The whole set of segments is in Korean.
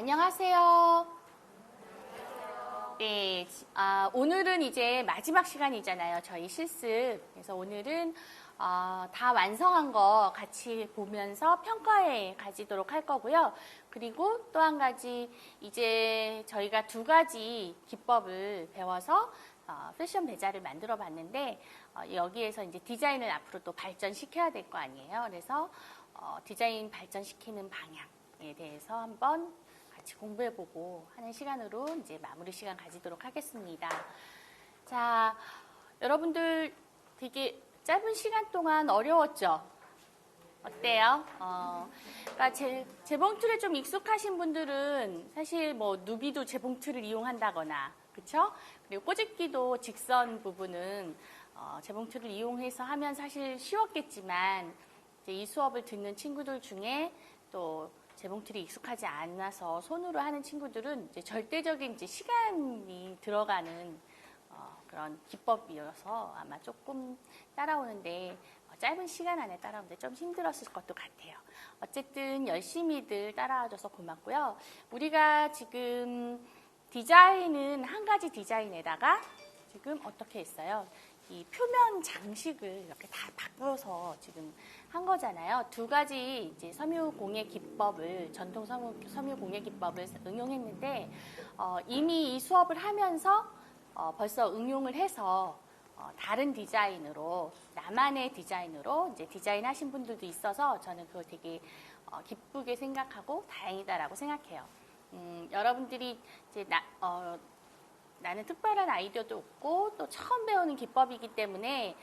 안녕하세요. 네, 오늘은 이제 마지막 시간이잖아요. 저희 실습. 그래서 오늘은 다 완성한 거 같이 보면서 평가회 가지도록 할 거고요. 그리고 또 한 가지 이제 저희가 두 가지 기법을 배워서 패션 배자를 만들어 봤는데 여기에서 이제 디자인을 앞으로 또 발전시켜야 될 거 아니에요. 그래서 디자인 발전시키는 방향에 대해서 한번 같이 공부해보고 하는 시간으로 이제 마무리 시간 가지도록 하겠습니다. 자, 여러분들 되게 짧은 시간 동안 어려웠죠? 어때요? 그러니까 재봉틀에 좀 익숙하신 분들은 사실 뭐 누비도 재봉틀을 이용한다거나, 그쵸? 그리고 꼬집기도 직선 부분은 재봉틀을 이용해서 하면 사실 쉬웠겠지만 이제 이 수업을 듣는 친구들 중에 또 재봉틀이 익숙하지 않아서 손으로 하는 친구들은 이제 절대적인 이제 시간이 들어가는 그런 기법이어서 아마 조금 따라오는데 짧은 시간 안에 따라오는데 좀 힘들었을 것도 같아요. 어쨌든 열심히들 따라와줘서 고맙고요. 우리가 지금 디자인은 한 가지 디자인에다가 지금 어떻게 했어요? 이 표면 장식을 이렇게 다 바꿔서 지금 한 거잖아요. 두 가지 이제 섬유공예 기법을, 전통 섬유공예 기법을 응용했는데, 이미 이 수업을 하면서 벌써 응용을 해서 다른 디자인으로, 나만의 디자인으로 이제 디자인 하신 분들도 있어서 저는 그걸 되게 기쁘게 생각하고 다행이다라고 생각해요. 여러분들이 이제 나는 특별한 아이디어도 없고 또 처음 배우는 기법이기 때문에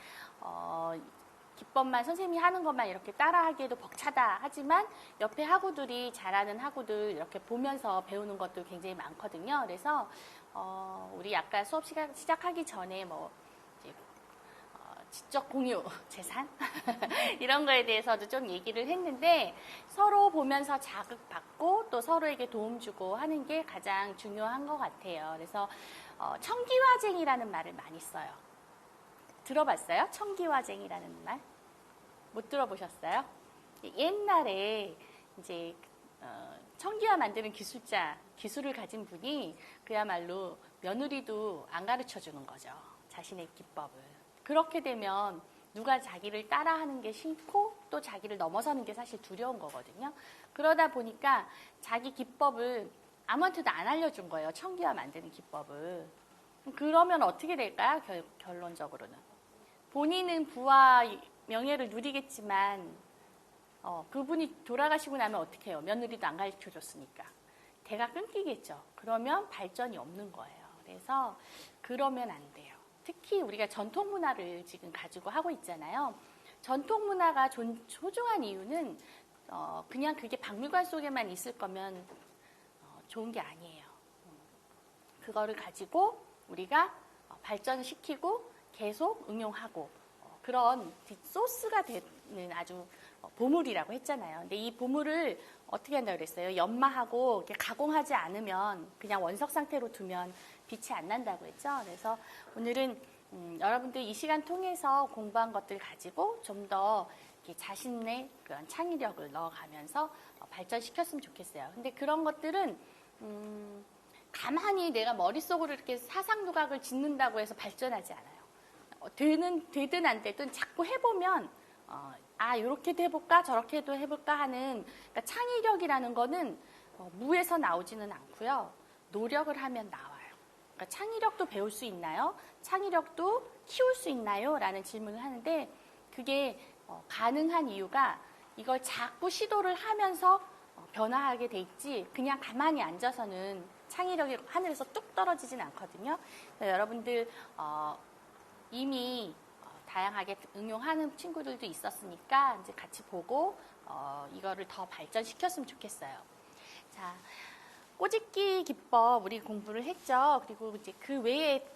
기법만 선생님이 하는 것만 이렇게 따라하기에도 벅차다 하지만 옆에 학우들이 잘하는 학우들 이렇게 보면서 배우는 것도 굉장히 많거든요. 그래서 우리 아까 수업 시작하기 전에 뭐 이제 지적 공유, 재산 이런 거에 대해서도 좀 얘기를 했는데 서로 보면서 자극받고 또 서로에게 도움 주고 하는 게 가장 중요한 것 같아요. 그래서 청기화쟁이라는 말을 많이 써요. 들어봤어요? 청기화쟁이라는 말? 못 들어보셨어요? 옛날에 이제 청기화 만드는 기술을 가진 분이 그야말로 며느리도 안 가르쳐 주는 거죠. 자신의 기법을. 그렇게 되면 누가 자기를 따라하는 게 싫고 또 자기를 넘어서는 게 사실 두려운 거거든요. 그러다 보니까 자기 기법을 아무한테도 안 알려준 거예요. 청기화 만드는 기법을. 그러면 어떻게 될까요? 결론적으로는. 본인은 부와 명예를 누리겠지만 그분이 돌아가시고 나면 어떻게 해요? 며느리도 안 가르쳐줬으니까. 대가 끊기겠죠. 그러면 발전이 없는 거예요. 그래서 그러면 안 돼요. 특히 우리가 전통 문화를 지금 가지고 하고 있잖아요. 전통 문화가 소중한 이유는 그냥 그게 박물관 속에만 있을 거면 좋은 게 아니에요. 그거를 가지고 우리가 발전시키고 계속 응용하고 그런 소스가 되는 아주 보물이라고 했잖아요. 근데 이 보물을 어떻게 한다고 그랬어요? 연마하고 이렇게 가공하지 않으면 그냥 원석 상태로 두면 빛이 안 난다고 했죠. 그래서 오늘은 여러분들 이 시간 통해서 공부한 것들 가지고 좀 더 자신의 그런 창의력을 넣어가면서 발전시켰으면 좋겠어요. 근데 그런 것들은 가만히 내가 머릿속으로 이렇게 사상누각을 짓는다고 해서 발전하지 않아요. 되든 안 되든 자꾸 해보면 이렇게도 해볼까 저렇게도 해볼까 하는 그러니까 창의력이라는 거는 무에서 나오지는 않고요. 노력을 하면 나와요. 그러니까 창의력도 배울 수 있나요? 창의력도 키울 수 있나요? 라는 질문을 하는데 그게 가능한 이유가 이걸 자꾸 시도를 하면서 변화하게 돼 있지 그냥 가만히 앉아서는 창의력이 하늘에서 뚝 떨어지진 않거든요. 여러분들 이미 다양하게 응용하는 친구들도 있었으니까 이제 같이 보고 이거를 더 발전시켰으면 좋겠어요. 자, 꼬집기 기법 우리 공부를 했죠. 그리고 이제 그 외에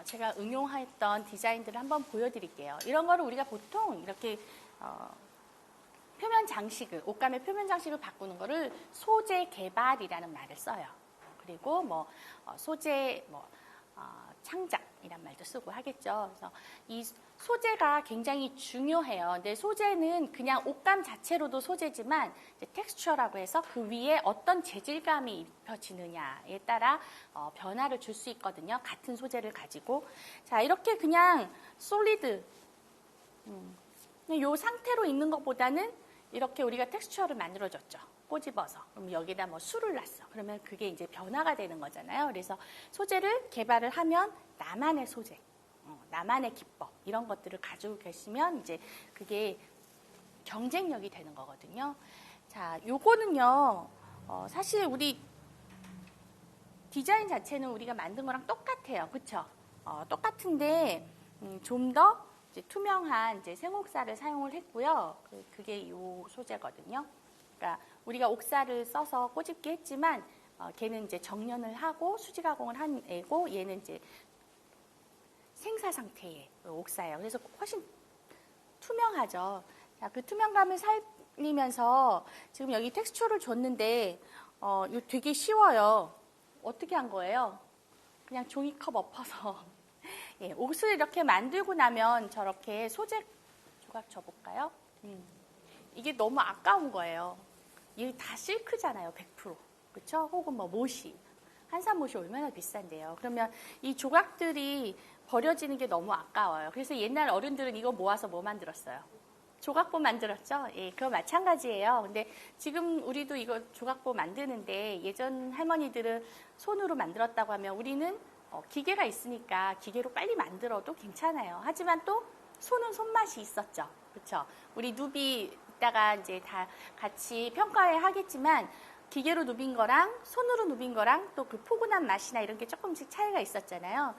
제가 응용했던 디자인들을 한번 보여드릴게요. 이런 거를 우리가 보통 이렇게 표면 장식을 옷감의 표면 장식을 바꾸는 거를 소재 개발이라는 말을 써요. 그리고 뭐 소재 창작 이란 말도 쓰고 하겠죠. 그래서 이 소재가 굉장히 중요해요. 근데 소재는 그냥 옷감 자체로도 소재지만 텍스처라고 해서 그 위에 어떤 재질감이 입혀지느냐에 따라 변화를 줄 수 있거든요. 같은 소재를 가지고. 자, 이렇게 그냥 솔리드 이 상태로 있는 것보다는 이렇게 우리가 텍스처를 만들어줬죠. 꼬집어서. 그럼 여기다 뭐 술을 놨어. 그러면 그게 이제 변화가 되는 거잖아요. 그래서 소재를 개발을 하면 나만의 소재, 나만의 기법 이런 것들을 가지고 계시면 이제 그게 경쟁력이 되는 거거든요. 자, 요거는요. 사실 우리 디자인 자체는 우리가 만든 거랑 똑같아요. 그렇죠? 똑같은데 좀 더 투명한 이제 생옥사를 사용을 했고요. 그게 이 소재거든요. 그러니까 우리가 옥사를 써서 꼬집게 했지만 걔는 이제 정련을 하고 수지 가공을 한 애고 얘는 이제 생사 상태의 옥사예요. 그래서 훨씬 투명하죠. 자, 그 투명감을 살리면서 지금 여기 텍스처를 줬는데 이거 되게 쉬워요. 어떻게 한 거예요? 그냥 종이컵 엎어서 예, 옷을 이렇게 만들고 나면 저렇게 소재 조각 줘볼까요? 이게 너무 아까운 거예요. 이게 다 실크잖아요, 100%. 그렇죠? 혹은 뭐 못이. 한산못이 얼마나 비싼데요. 그러면 이 조각들이 버려지는 게 너무 아까워요. 그래서 옛날 어른들은 이거 모아서 뭐 만들었어요? 조각보 만들었죠? 예, 그거 마찬가지예요. 근데 지금 우리도 이거 조각보 만드는데 예전 할머니들은 손으로 만들었다고 하면 우리는 기계가 있으니까 기계로 빨리 만들어도 괜찮아요. 하지만 또 손은 손맛이 있었죠. 그렇죠? 우리 누비 이따가 이제 다 같이 평가해 하겠지만 기계로 누빈 거랑 손으로 누빈 거랑 또 그 포근한 맛이나 이런 게 조금씩 차이가 있었잖아요.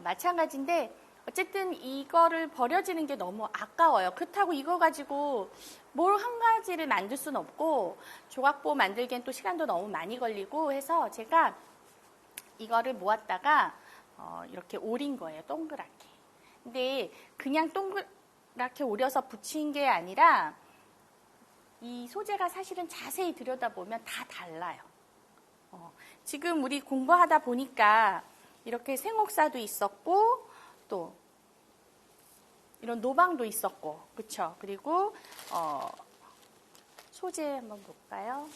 마찬가지인데 어쨌든 이거를 버려지는 게 너무 아까워요. 그렇다고 이거 가지고 뭘 한 가지를 만들 수는 없고 조각보 만들기엔 또 시간도 너무 많이 걸리고 해서 제가 이거를 모았다가 이렇게 오린 거예요. 동그랗게. 근데 그냥 동그랗게 오려서 붙인 게 아니라 이 소재가 사실은 자세히 들여다보면 다 달라요. 지금 우리 공부하다 보니까 이렇게 생옥사도 있었고 또 이런 노방도 있었고 그렇죠? 그리고 소재 한번 볼까요?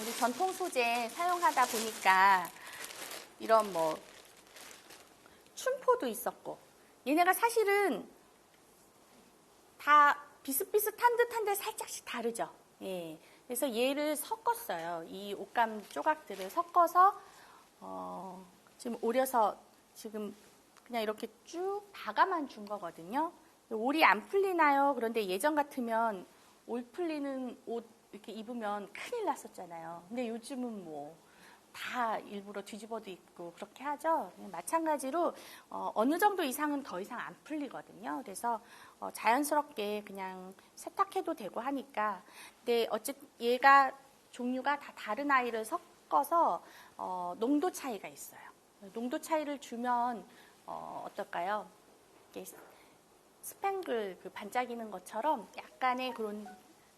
우리 전통 소재 사용하다 보니까 이런 뭐 춘포도 있었고 얘네가 사실은 다 비슷비슷한 듯한데 살짝씩 다르죠. 예. 그래서 얘를 섞었어요. 이 옷감 조각들을 섞어서 지금 오려서 지금 그냥 이렇게 쭉 박아만 준 거거든요. 올이 안 풀리나요? 그런데 예전 같으면 올 풀리는 옷 이렇게 입으면 큰일 났었잖아요. 근데 요즘은 뭐 다 일부러 뒤집어도 입고 그렇게 하죠. 마찬가지로 어느 정도 이상은 더 이상 안 풀리거든요. 그래서 자연스럽게 그냥 세탁해도 되고 하니까. 근데 어쨌든 얘가 종류가 다 다른 아이를 섞어서 농도 차이가 있어요. 농도 차이를 주면 어떨까요? 스팽글 그 반짝이는 것처럼 약간의 그런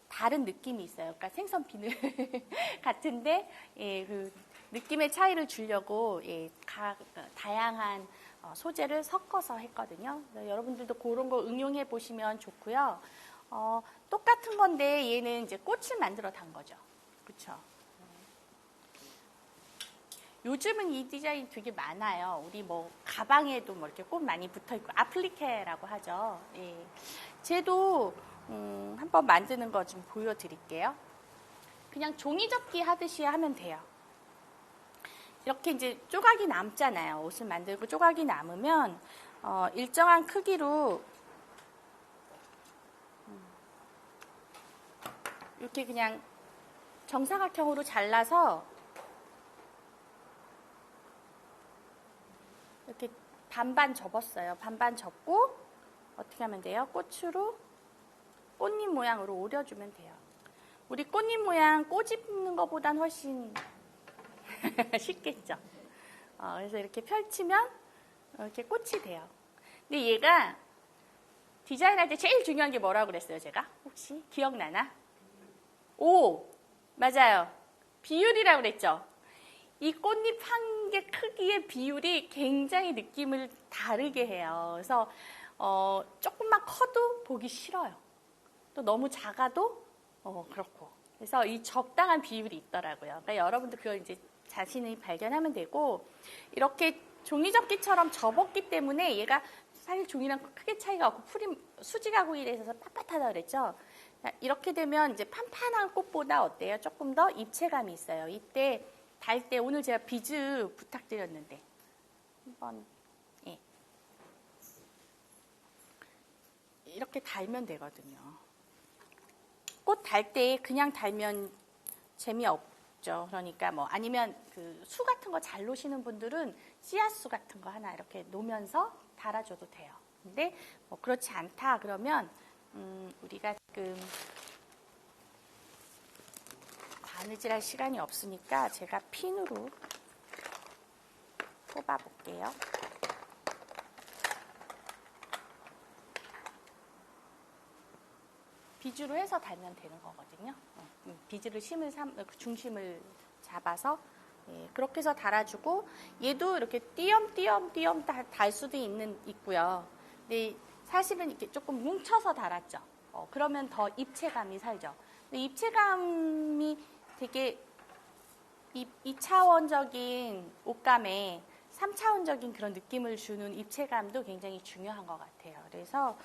다른 느낌이 있어요. 그러니까 생선 비늘 같은데 예, 그 느낌의 차이를 주려고 예, 다양한 소재를 섞어서 했거든요. 여러분들도 그런 거 응용해 보시면 좋고요. 똑같은 건데 얘는 이제 꽃을 만들어 단 거죠. 그렇죠? 요즘은 이 디자인 되게 많아요. 우리 뭐 가방에도 뭐 이렇게 꽃 많이 붙어 있고 아플리케라고 하죠. 예. 쟤도 한번 만드는 거 좀 보여드릴게요. 그냥 종이 접기 하듯이 하면 돼요. 이렇게 이제 조각이 남잖아요. 옷을 만들고 조각이 남으면 일정한 크기로 이렇게 그냥 정사각형으로 잘라서 이렇게 반반 접었어요. 반반 접고 어떻게 하면 돼요? 꽃으로 꽃잎 모양으로 오려주면 돼요. 우리 꽃잎 모양 꼬집는 것보단 훨씬 쉽겠죠. 그래서 이렇게 펼치면 이렇게 꽃이 돼요. 근데 얘가 디자인할 때 제일 중요한 게 뭐라고 그랬어요, 제가? 혹시 기억나나? 오, 맞아요. 비율이라고 그랬죠. 이 꽃잎 한 개 크기의 비율이 굉장히 느낌을 다르게 해요. 그래서 조금만 커도 보기 싫어요. 또 너무 작아도 그렇고. 그래서 이 적당한 비율이 있더라고요. 그러니까 여러분도 그걸 이제 자신이 발견하면 되고, 이렇게 종이접기처럼 접었기 때문에 얘가 사실 종이랑 크게 차이가 없고 수지 가공이라 있어서 빳빳하다 그랬죠. 이렇게 되면 이제 판판한 꽃보다 어때요? 조금 더 입체감이 있어요. 이때 달 때 오늘 제가 비즈 부탁드렸는데 한번 이렇게 달면 되거든요. 꽃 달 때 그냥 달면 재미없죠. 그러니까 뭐 아니면 그 수 같은 거 잘 놓으시는 분들은 씨앗수 같은 거 하나 이렇게 놓으면서 달아줘도 돼요. 근데 뭐 그렇지 않다 그러면 우리가 지금 바느질할 시간이 없으니까 제가 핀으로 뽑아볼게요. 비주로 해서 달면 되는 거거든요. 비즈를 중심을 잡아서 그렇게 해서 달아주고, 얘도 이렇게 띄엄띄엄 달 수도 있고요. 근데 사실은 이렇게 조금 뭉쳐서 달았죠. 그러면 더 입체감이 살죠. 근데 입체감이 되게 2차원적인 옷감에 3차원적인 그런 느낌을 주는 입체감도 굉장히 중요한 것 같아요. 그래서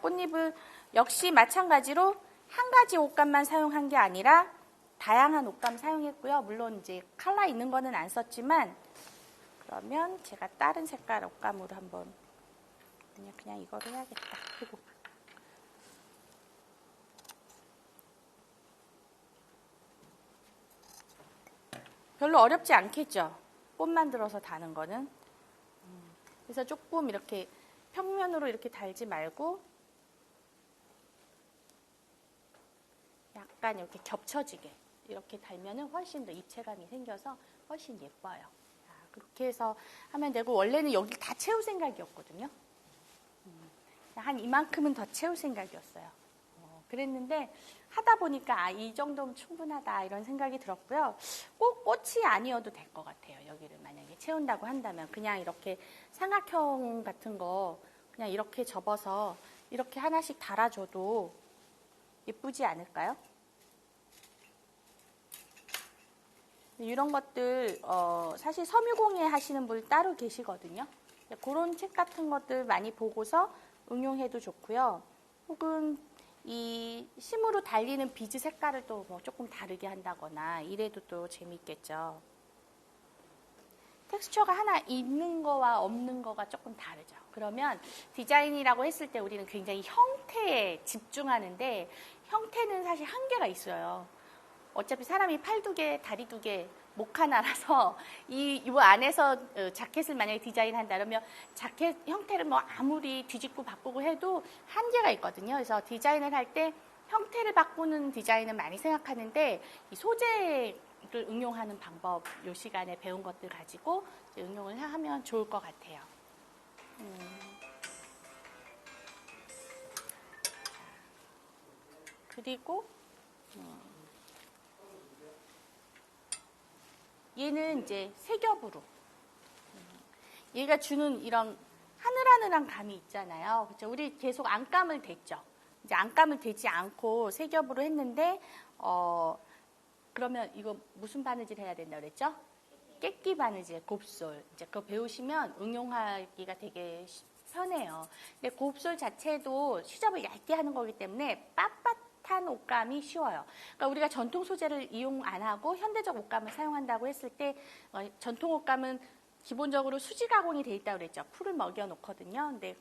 꽃잎을 역시 마찬가지로 한 가지 옷감만 사용한 게 아니라 다양한 옷감 사용했고요. 물론 이제 컬러 있는 거는 안 썼지만, 그러면 제가 다른 색깔 옷감으로 한번 그냥 이거를 해야겠다. 그리고 별로 어렵지 않겠죠? 꽃 만들어서 다는 거는. 그래서 조금 이렇게 평면으로 이렇게 달지 말고 약간 이렇게 겹쳐지게 이렇게 달면은 훨씬 더 입체감이 생겨서 훨씬 예뻐요. 그렇게 해서 하면 되고, 원래는 여기 다 채울 생각이었거든요. 한 이만큼은 더 채울 생각이었어요. 그랬는데 하다 보니까 이 정도면 충분하다 이런 생각이 들었고요. 꼭 꽃이 아니어도 될 것 같아요. 여기를 만약에 채운다고 한다면 그냥 이렇게 삼각형 같은 거 그냥 이렇게 접어서 이렇게 하나씩 달아줘도 예쁘지 않을까요? 이런 것들 사실 섬유공예 하시는 분 따로 계시거든요. 그런 책 같은 것들 많이 보고서 응용해도 좋고요. 혹은 이 심으로 달리는 비즈 색깔을 또 뭐 조금 다르게 한다거나 이래도 또 재밌겠죠. 텍스처가 하나 있는 거와 없는 거가 조금 다르죠. 그러면 디자인이라고 했을 때 우리는 굉장히 형태에 집중하는데, 형태는 사실 한계가 있어요. 어차피 사람이 팔 2개, 다리 2개, 목 하나라서 이 안에서 자켓을 만약에 디자인한다 그러면 자켓 형태를 뭐 아무리 뒤집고 바꾸고 해도 한계가 있거든요. 그래서 디자인을 할 때 형태를 바꾸는 디자인은 많이 생각하는데, 이 소재를 응용하는 방법, 이 시간에 배운 것들 가지고 응용을 하면 좋을 것 같아요. 그리고 얘는 이제 세 겹으로, 얘가 주는 이런 하늘하늘한 감이 있잖아요. 그렇죠? 우리 계속 안감을 댔죠. 이제 안감을 대지 않고 세 겹으로 했는데, 그러면 이거 무슨 바느질 해야 된다 그랬죠? 깨끼 바느질, 곱솔. 이제 그거 배우시면 응용하기가 되게 편해요. 근데 곱솔 자체도 시접을 얇게 하는 거기 때문에 빳빳한 옷감이 쉬워요. 그러니까 우리가 전통 소재를 이용 안 하고 현대적 옷감을 사용한다고 했을 때, 전통 옷감은 기본적으로 수지 가공이 돼 있다고 그랬죠. 풀을 먹여 놓거든요. 근데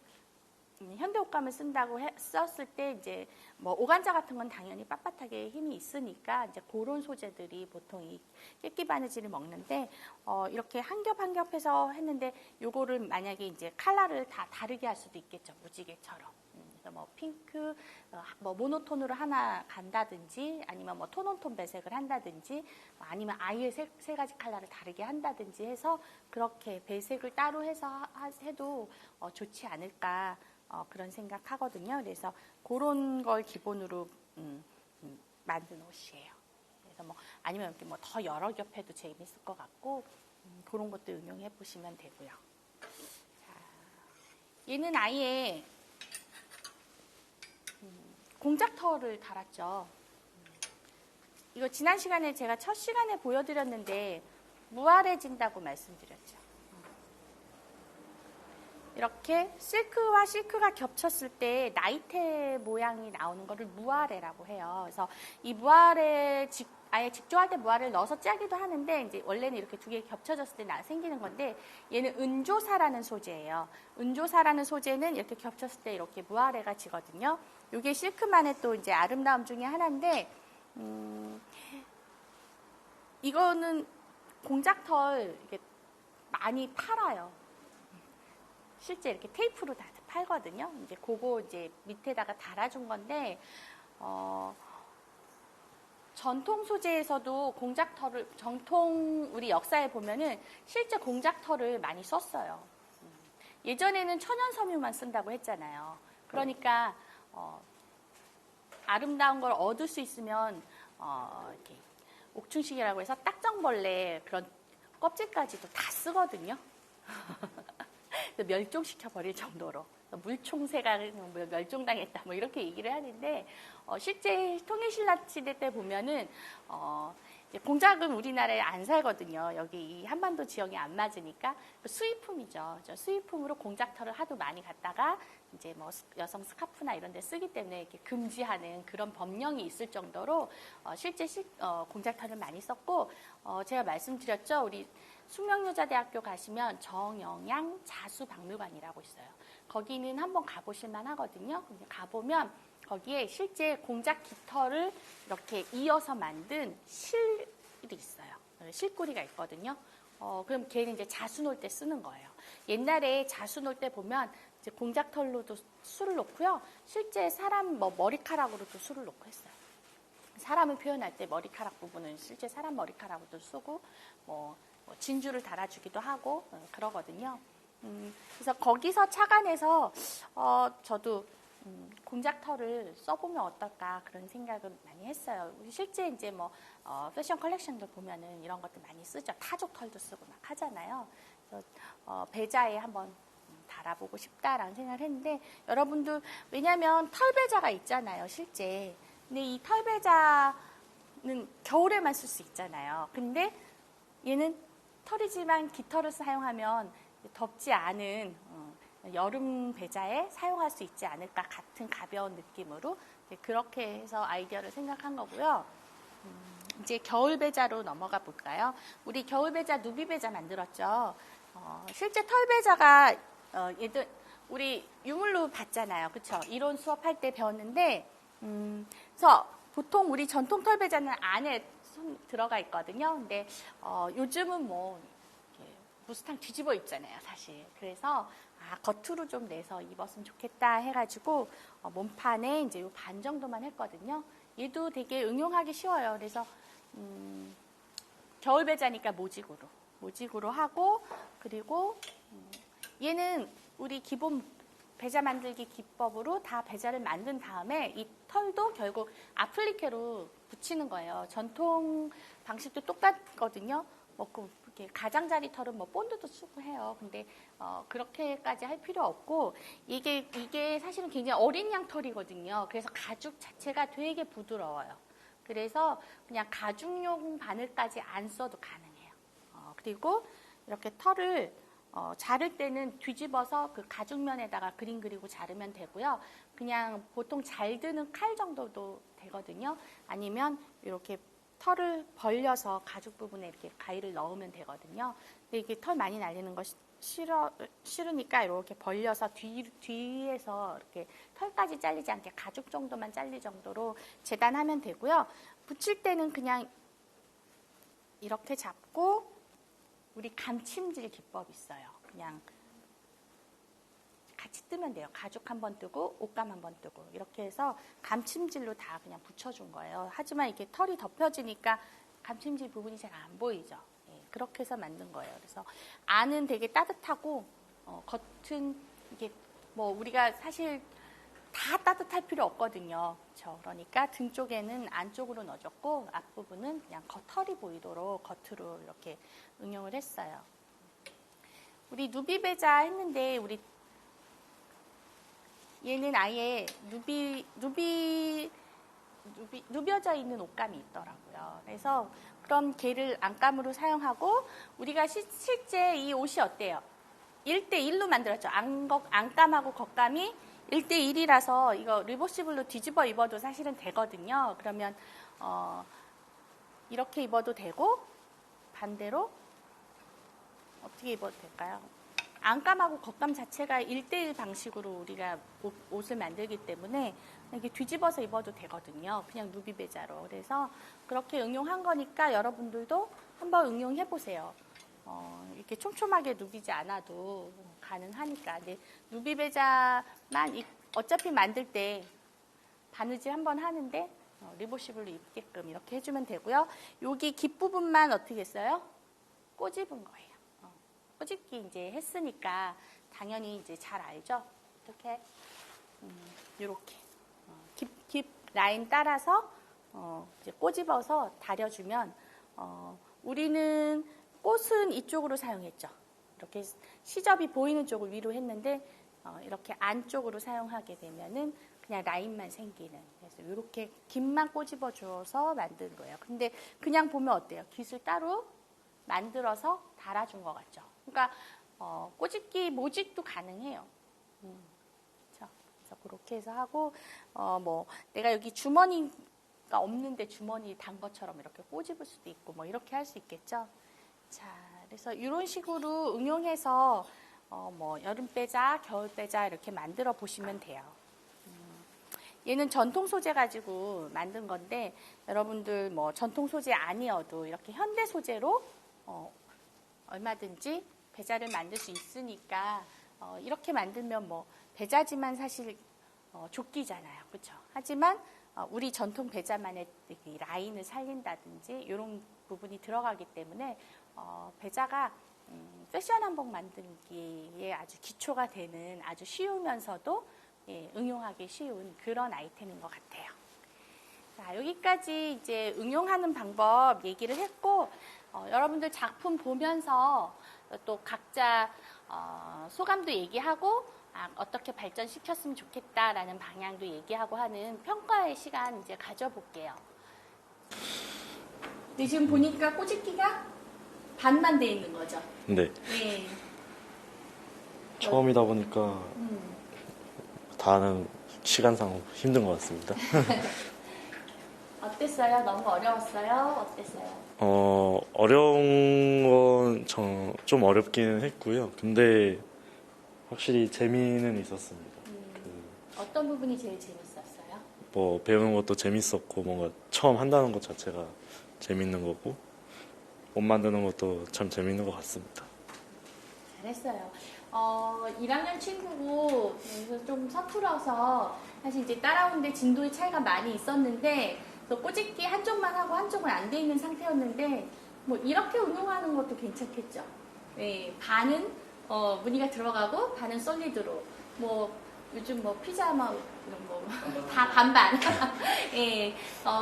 현대 옷감을 쓴다고 썼을 때 이제 뭐 오간자 같은 건 당연히 빳빳하게 힘이 있으니까 이제 그런 소재들이 보통 이 깨끼 바느질을 먹는데, 이렇게 한 겹 한 겹 해서 했는데, 요거를 만약에 이제 컬러를 다 다르게 할 수도 있겠죠. 무지개처럼. 그래서 뭐 핑크, 뭐 모노톤으로 하나 간다든지, 아니면 뭐 톤온톤 배색을 한다든지, 아니면 아예 세 가지 컬러를 다르게 한다든지 해서 그렇게 배색을 따로 해서 해도 좋지 않을까. 그런 생각하거든요. 그래서 그런 걸 기본으로 만든 옷이에요. 그래서 뭐 아니면 이렇게 뭐 더 여러 겹 해도 재밌을 것 같고, 그런 것도 응용해 보시면 되고요. 자, 얘는 아예 공작털을 달았죠. 이거 지난 시간에 제가 첫 시간에 보여드렸는데 무활해진다고 말씀드렸죠. 이렇게 실크와 실크가 겹쳤을 때 나이테 모양이 나오는 거를 무활해라고 해요. 그래서 이 무활해 아예 직조할 때 무활을 넣어서 짜기도 하는데 이제 원래는 이렇게 두 개 겹쳐졌을 때 생기는 건데 얘는 은조사라는 소재예요. 은조사라는 소재는 이렇게 겹쳤을 때 이렇게 무활해가 지거든요. 이게 실크만의 또 이제 아름다움 중에 하나인데 이거는 공작털 이렇게 많이 팔아요. 실제 이렇게 테이프로 다 팔거든요. 이제 그거 이제 밑에다가 달아준 건데, 전통 소재에서도 공작털을, 전통 우리 역사에 보면은 실제 공작털을 많이 썼어요. 예전에는 천연섬유만 쓴다고 했잖아요. 그러니까, 아름다운 걸 얻을 수 있으면, 이렇게 옥충식이라고 해서 딱정벌레 그런 껍질까지도 다 쓰거든요. 멸종시켜 버릴 정도로 물총새가 멸종당했다 뭐 이렇게 얘기를 하는데 실제 통일신라 시대 때 보면은 공작은 우리나라에 안 살거든요. 여기 이 한반도 지역이 안 맞으니까 수입품이죠. 수입품으로 공작털을 하도 많이 갖다가 이제 뭐 여성 스카프나 이런 데 쓰기 때문에 이렇게 금지하는 그런 법령이 있을 정도로 실제 공작털을 많이 썼고 제가 말씀드렸죠. 우리 숙명여자대학교 가시면 정영양 자수박물관이라고 있어요. 거기는 한번 가보실만 하거든요. 가보면 거기에 실제 공작 깃털을 이렇게 이어서 만든 실이 있어요. 실구리가 있거든요. 그럼 걔는 이제 자수 놓을 때 쓰는 거예요. 옛날에 자수 놓을 때 보면 이제 공작털로도 술을 놓고요. 실제 사람 머리카락으로도 술을 놓고 했어요. 사람을 표현할 때 머리카락 부분은 실제 사람 머리카락으로도 쓰고 진주를 달아주기도 하고 그러거든요. 그래서 거기서 착안해서 저도 공작털을 써보면 어떨까 그런 생각을 많이 했어요. 실제 이제 패션 컬렉션도 보면은 이런 것도 많이 쓰죠. 타조 털도 쓰고 막 하잖아요. 그래서 배자에 한번 달아보고 싶다라는 생각을 했는데 여러분들 왜냐하면 털배자가 있잖아요. 실제. 근데 이 털배자는 겨울에만 쓸 수 있잖아요. 근데 얘는 털이지만 깃털을 사용하면 덥지 않은 여름 배자에 사용할 수 있지 않을까 같은 가벼운 느낌으로 그렇게 해서 아이디어를 생각한 거고요. 이제 겨울 배자로 넘어가 볼까요? 우리 겨울 배자, 누비 배자 만들었죠. 실제 털 배자가 얘들 우리 유물로 봤잖아요, 그렇죠? 이론 수업할 때 배웠는데, 그래서 보통 우리 전통 털 배자는 안에 들어가 있거든요. 근데 요즘은 무스탕 뒤집어 입잖아요, 사실. 그래서 겉으로 좀 내서 입었으면 좋겠다 해가지고 몸판에 이제 요 반 정도만 했거든요. 얘도 되게 응용하기 쉬워요. 그래서 겨울 배자니까 모직으로 하고 그리고 얘는 우리 기본 배자 만들기 기법으로 다 배자를 만든 다음에 이 털도 결국 아플리케로 붙이는 거예요. 전통 방식도 똑같거든요. 이렇게 가장자리 털은 본드도 쓰고 해요. 근데 그렇게까지 할 필요 없고 이게 사실은 굉장히 어린 양 털이거든요. 그래서 가죽 자체가 되게 부드러워요. 그래서 그냥 가죽용 바늘까지 안 써도 가능해요. 그리고 이렇게 털을 자를 때는 뒤집어서 그 가죽면에다가 그림 그리고 자르면 되고요. 그냥 보통 잘 드는 칼 정도도 되거든요. 아니면 이렇게 털을 벌려서 가죽 부분에 이렇게 가위를 넣으면 되거든요. 근데 이게 털 많이 날리는 거 싫으니까 이렇게 벌려서 뒤에서 이렇게 털까지 잘리지 않게 가죽 정도만 잘릴 정도로 재단하면 되고요. 붙일 때는 그냥 이렇게 잡고 우리 감침질 기법이 있어요. 그냥 같이 뜨면 돼요. 가죽 한 번 뜨고 옷감 한 번 뜨고 이렇게 해서 감침질로 다 그냥 붙여준 거예요. 하지만 이게 털이 덮여지니까 감침질 부분이 잘 안 보이죠. 그렇게 해서 만든 거예요. 그래서 안은 되게 따뜻하고 겉은 이게 우리가 사실 다 따뜻할 필요 없거든요. 그렇죠? 그러니까 등 쪽에는 안쪽으로 넣어줬고 앞부분은 그냥 털이 보이도록 겉으로 이렇게 응용을 했어요. 우리 누비배자 했는데 우리 얘는 아예 누벼져 있는 옷감이 있더라고요. 그래서 그런 개를 안감으로 사용하고 우리가 실제 이 옷이 어때요? 1대1로 만들었죠. 안감하고 겉감이 1대1이라서 이거 리버시블로 뒤집어 입어도 사실은 되거든요. 그러면 이렇게 입어도 되고 반대로 어떻게 입어도 될까요? 안감하고 겉감 자체가 1대1 방식으로 우리가 옷을 만들기 때문에 이렇게 뒤집어서 입어도 되거든요. 그냥 누비배자로. 그래서 그렇게 응용한 거니까 여러분들도 한번 응용해 보세요. 이렇게 촘촘하게 누비지 않아도 가능하니까. 근데 누비배자만 어차피 만들 때 바느질 한번 하는데 리버시블로 입게끔 이렇게 해주면 되고요. 여기 깃부분만 어떻게 했어요? 꼬집은 거예요. 꼬집기 이제 했으니까 당연히 이제 잘 알죠? 어떻게? 요렇게. 깃 라인 따라서 이제 꼬집어서 다려주면 우리는 꽃은 이쪽으로 사용했죠. 이렇게 시접이 보이는 쪽을 위로 했는데 이렇게 안쪽으로 사용하게 되면은 그냥 라인만 생기는. 그래서 이렇게 깃만 꼬집어 줘서 만든 거예요. 근데 그냥 보면 어때요? 깃을 따로 만들어서 달아준 것 같죠. 그러니까 꼬집기 모직도 가능해요. 그래서 그렇게 해서 하고 뭐 내가 여기 주머니가 없는데 주머니 단 것처럼 이렇게 꼬집을 수도 있고 뭐 이렇게 할 수 있겠죠. 자, 그래서 이런 식으로 응용해서 뭐 여름 빼자, 겨울 빼자 이렇게 만들어 보시면 돼요. 얘는 전통 소재 가지고 만든 건데 여러분들 뭐 전통 소재 아니어도 이렇게 현대 소재로 얼마든지 배자를 만들 수 있으니까 이렇게 만들면 뭐 배자지만 사실 조끼잖아요. 그렇죠? 하지만 우리 전통 배자만의 라인을 살린다든지 이런 부분이 들어가기 때문에 배자가 패션 한복 만들기에 아주 기초가 되는 아주 쉬우면서도 응용하기 쉬운 그런 아이템인 것 같아요. 자, 여기까지 이제 응용하는 방법 얘기를 했고 여러분들 작품 보면서 또 각자 소감도 얘기하고 어떻게 발전시켰으면 좋겠다라는 방향도 얘기하고 하는 평가의 시간 이제 가져볼게요. 근데 지금 보니까 꼬집기가 반만 돼 있는 거죠? 네. 네. 처음이다 보니까 다 하는 시간상 힘든 것 같습니다. 어땠어요? 너무 어려웠어요? 어땠어요? 어려운 건 좀 어렵기는 했고요. 근데 확실히 재미는 있었습니다. 어떤 부분이 제일 재밌었어요? 뭐 배우는 것도 재밌었고 뭔가 처음 한다는 것 자체가 재밌는 거고 옷 만드는 것도 참 재밌는 것 같습니다. 잘했어요. 1학년 친구고 그래서 좀 서툴어서 사실 이제 따라오는데 진도의 차이가 많이 있었는데 또 꼬집기 한쪽만 하고 한쪽은 안 돼 있는 상태였는데 뭐 이렇게 응용하는 것도 괜찮겠죠. 네, 반은 무늬가 들어가고 반은 솔리드로 뭐 요즘 뭐 피자마 이런 거 다 반반. 예,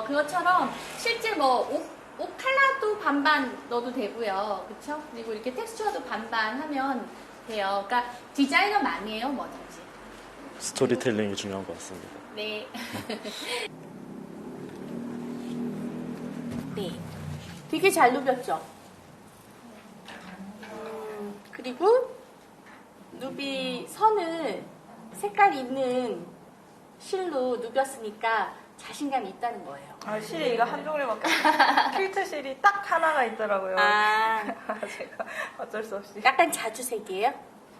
그것처럼 실제 뭐 옷 컬러도 반반 넣어도 되고요. 그렇죠? 그리고 이렇게 텍스처도 반반 하면 돼요. 그러니까 디자이너만이에요, 뭐든지. 스토리텔링이 중요한 것 같습니다. 네. 네. 되게 잘 누볐죠? 그리고 누비 선을 색깔 있는 실로 누볐으니까 자신감이 있다는 거예요. 실이 이거 한 종류밖에 없어요. 퀼트 실이 딱 하나가 있더라고요. 제가 어쩔 수 없이. 약간 자주색이에요?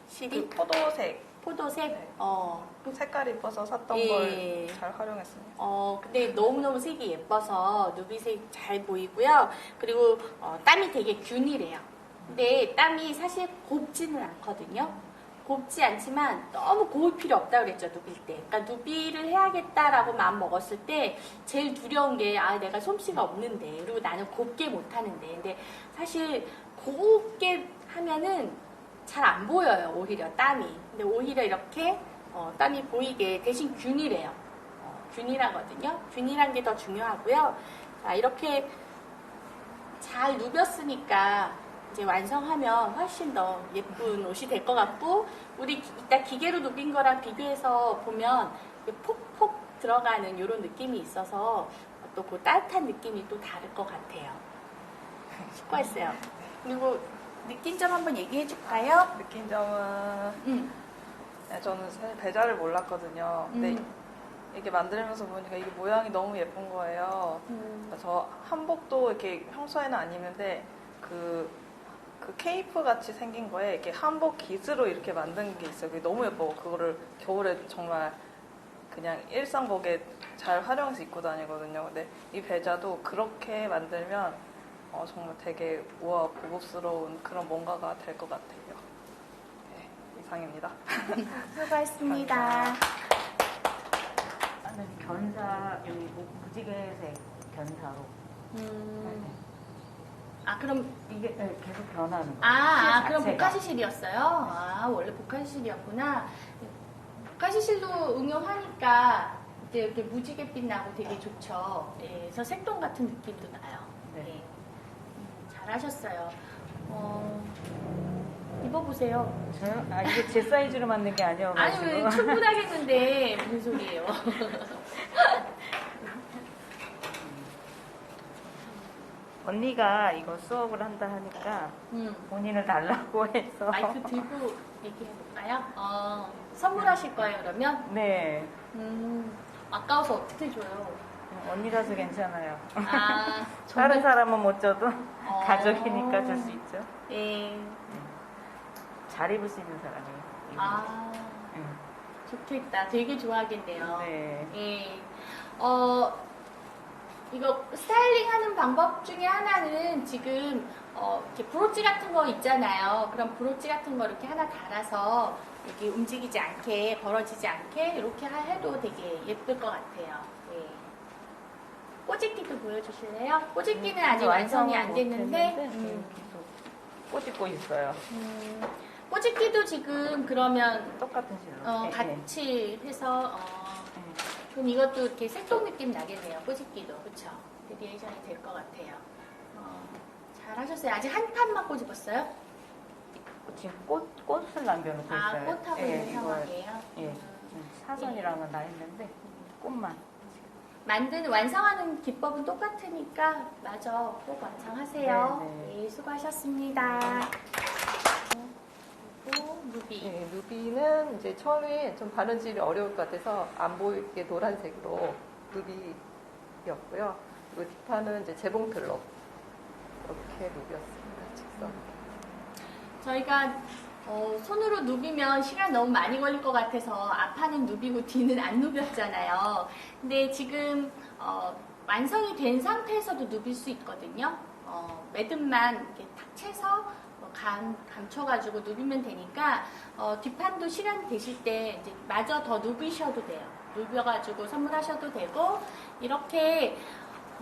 실이? 포도색. 포도색? 네. 색깔이 이뻐서 샀던 예. 걸 잘 활용했습니다. 근데 너무너무 색이 예뻐서 누비색 잘 보이고요. 그리고 땀이 되게 균일해요. 근데 땀이 사실 곱지는 않거든요. 곱지 않지만 너무 고울 필요 없다고 그랬죠, 누빌 때. 그러니까 누비를 해야겠다라고 마음 먹었을 때 제일 두려운 게 내가 솜씨가 없는데 그리고 나는 곱게 못하는데 근데 사실 곱게 하면은 잘 안 보여요, 오히려 땀이. 근데 오히려 이렇게 땀이 보이게 대신 균일해요. 균일하거든요. 균일한 게 더 중요하고요. 자, 이렇게 잘 누볐으니까 이제 완성하면 훨씬 더 예쁜 옷이 될 것 같고, 우리 이따 기계로 누빈 거랑 비교해서 보면 폭폭 들어가는 이런 느낌이 있어서 또 그 따뜻한 느낌이 또 다를 것 같아요. 수고했어요. 그리고 느낀 점 한번 얘기해 줄까요? 느낀 점은 네, 저는 사실 배자를 몰랐거든요. 근데 이렇게 만들면서 보니까 이게 모양이 너무 예쁜 거예요. 저 한복도 이렇게 평소에는 안 입는데 그 케이프 같이 생긴 거에 이렇게 한복 깃으로 이렇게 만든 게 있어요. 그게 너무 예뻐. 그거를 겨울에 정말 그냥 일상복에 잘 활용해서 입고 다니거든요. 근데 이 배자도 그렇게 만들면 정말 되게 우아 고급스러운 그런 뭔가가 될 것 같아요. 네, 이상입니다. 수고하셨습니다. 나는 견사 여기 무지개색 견사로 아, 그럼 이게 계속 변하는 거예요. 그럼 자체가. 보카시실이었어요? 원래 보카시실이었구나. 보카시실로 응용하니까 이제 이렇게 무지갯빛 나고 되게 좋죠. 예, 그래서 색동 같은 느낌도 나요. 네. 예. 잘하셨어요. 입어보세요. 저요? 이게 제 사이즈로 만든 게 아니, 아니어가지고. 왜 충분하겠는데 무슨 소리예요? 언니가 이거 수업을 한다 하니까 본인을 달라고 해서. 마이크 들고 얘기해볼까요? 선물하실 거예요, 그러면? 네. 아까워서 어떻게 줘요? 언니라서 괜찮아요. 아, 다른 사람은 못 줘도 어. 가족이니까 줄 수 있죠. 예. 잘 입을 수 있는 사람이에요. 아, 좋겠다. 되게 좋아하겠네요. 네. 예. 이거 스타일링 하는 방법 중에 하나는 지금, 이렇게 브로치 같은 거 있잖아요. 그럼 브로치 같은 거 이렇게 하나 달아서 이렇게 움직이지 않게, 벌어지지 않게 이렇게 해도 되게 예쁠 것 같아요. 예. 꼬집기도 보여주실래요? 꼬집기는 아직 완성이 안 됐는데, 계속 꼬집고 있어요. 꼬집기도 지금 그러면 똑같은 실로. 네, 같이 해서 네. 그럼 이것도 이렇게 색동 느낌 나겠네요. 꼬집기도 그렇죠. 베리에이션이 될 것 같아요. 잘하셨어요. 아직 한 판만 꼬집었어요? 지금 꽃을 남겨놓고 있어요. 꽃하고 있는 상황이에요. 예. 사선이랑은 나 했는데 꽃만. 완성하는 기법은 똑같으니까 맞아. 꼭 완성하세요. 네. 네, 수고하셨습니다. 그리고 루비. 네, 루비는 이제 처음에 좀 바느질이 어려울 것 같아서 안 보이게 노란색으로 루비였고요. 그리고 뒷판은 이제 재봉틀로 이렇게 루비였습니다. 직선. 저희가 손으로 누비면 시간 너무 많이 걸릴 것 같아서 앞판은 누비고 뒤는 안 누볐잖아요. 근데 지금 완성이 된 상태에서도 누빌 수 있거든요. 매듭만 이렇게 탁 채서 감춰가지고 누비면 되니까 뒷판도 시간 되실 때 이제 마저 더 누비셔도 돼요. 누벼가지고 선물하셔도 되고 이렇게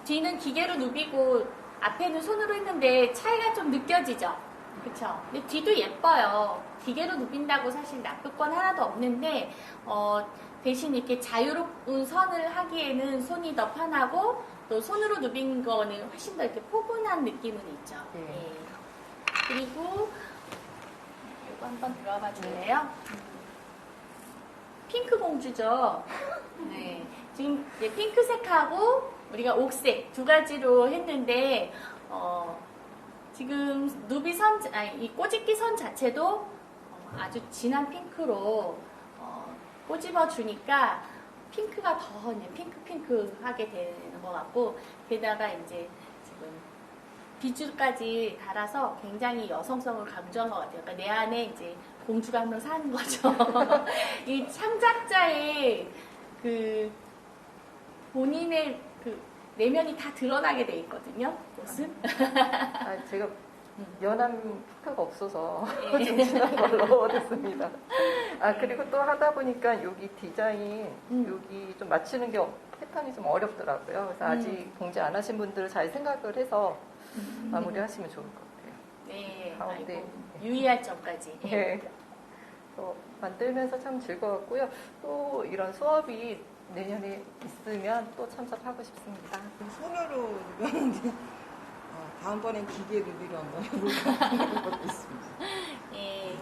뒤는 기계로 누비고 앞에는 손으로 했는데 차이가 좀 느껴지죠. 그쵸? 근데 뒤도 예뻐요. 기계로 누빈다고 사실 나쁠 건 하나도 없는데 대신 이렇게 자유로운 선을 하기에는 손이 더 편하고 또 손으로 누빈 거는 훨씬 더 이렇게 포근한 느낌은 있죠. 네. 예. 그리고 이거 한번 들어봐 줄래요? 핑크 공주죠. 네. 지금 이제 핑크색하고 우리가 옥색 두 가지로 했는데 지금 이 꼬집기 선 자체도 아주 진한 핑크로 꼬집어 주니까 핑크가 더 핑크하게 되는 것 같고 게다가 이제 지금 비주까지 달아서 굉장히 여성성을 강조한 것 같아요. 그러니까 내 안에 이제 공주가 한 명 사는 거죠. 이 창작자의 그 본인의 그 내면이 다 드러나게 돼 있거든요. 옷은. 제가 연한 핑크가 없어서 좀 진한 걸로 됐습니다. 그리고 또 하다 보니까 여기 디자인, 여기 좀 맞추는 게 패턴이 좀 어렵더라고요. 그래서 아직 공지 안 하신 분들 잘 생각을 해서 마무리하시면 좋을 것 같아요. 네. 가운데. 아이고, 유의할 점까지. 네. 만들면서 참 즐거웠고요. 또 이런 수업이 내년에 있으면 또 참석하고 싶습니다. 손으로 누볐는데 다음번엔 기계 누비로 한번 해볼까 하는 것도 있습니다. 예.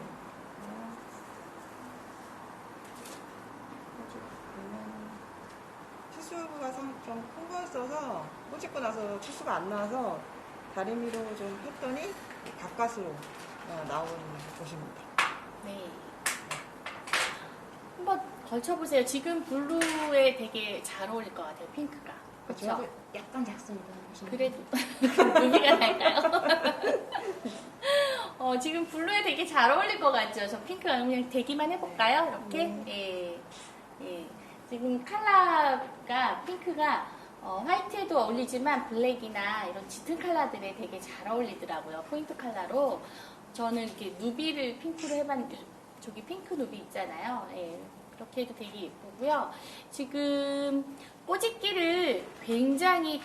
치수가 좀 큰 거였어서 꽂고 나서 치수가 안 나와서 다리미로 좀 했더니 가까스로 나오는 곳입니다. 네. 한번 걸쳐보세요. 지금 블루에 되게 잘 어울릴 것 같아요. 핑크가. 그렇죠? 약간 작습니다. 그래도 의미가 날까요? 지금 블루에 되게 잘 어울릴 것 같죠? 저 핑크가 그냥 대기만 해볼까요? 이렇게? 예. 예. 지금 컬러가 핑크가 화이트에도 어울리지만 블랙이나 이런 짙은 컬러들에 되게 잘 어울리더라고요. 포인트 컬러로. 저는 이렇게 누비를 핑크로 해봤는데 저기 핑크 누비 있잖아요. 예. 그렇게 해도 되게 예쁘고요. 지금 꼬집기를 굉장히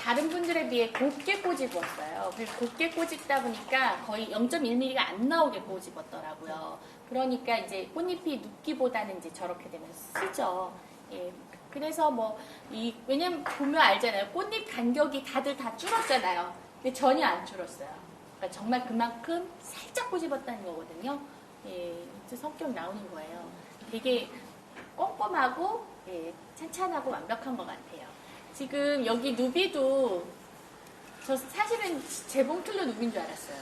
다른 분들에 비해 곱게 꼬집었어요. 그래서 곱게 꼬집다 보니까 거의 0.1mm가 안 나오게 꼬집었더라고요. 그러니까 이제 꽃잎이 눕기보다는 이제 저렇게 되면 쓰죠. 예. 그래서 왜냐면 보면 알잖아요. 꽃잎 간격이 다들 다 줄었잖아요. 근데 전혀 안 줄었어요. 그러니까 정말 그만큼 살짝 꼬집었다는 거거든요. 예. 성격 나오는 거예요. 되게 꼼꼼하고 예, 찬찬하고 완벽한 것 같아요. 지금 여기 누비도 저 사실은 재봉틀로 누빈 줄 알았어요.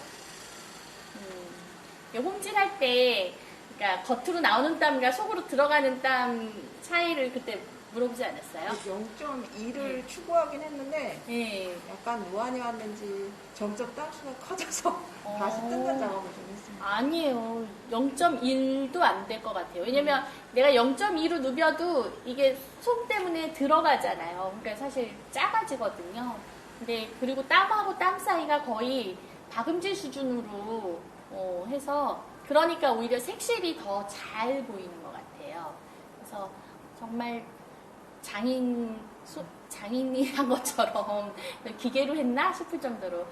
홈질할 때 그러니까 겉으로 나오는 땀과 속으로 들어가는 땀 차이를 그때 물어보지 않았어요? 0.2를 추구하긴 했는데 예. 약간 노안이 왔는지 점점 땅수가 커져서 다시 뜯는 작업을 좀 했습니다. 아니에요. 0.1도 안 될 것 같아요. 왜냐면 내가 0.2로 누벼도 이게 솜 때문에 들어가잖아요. 그러니까 사실 작아지거든요. 근데 그리고 땀하고 땀 사이가 거의 박음질 수준으로 해서 그러니까 오히려 색실이 더 잘 보이는 것 같아요. 그래서 정말 장인이 한 것처럼 기계로 했나 싶을 정도로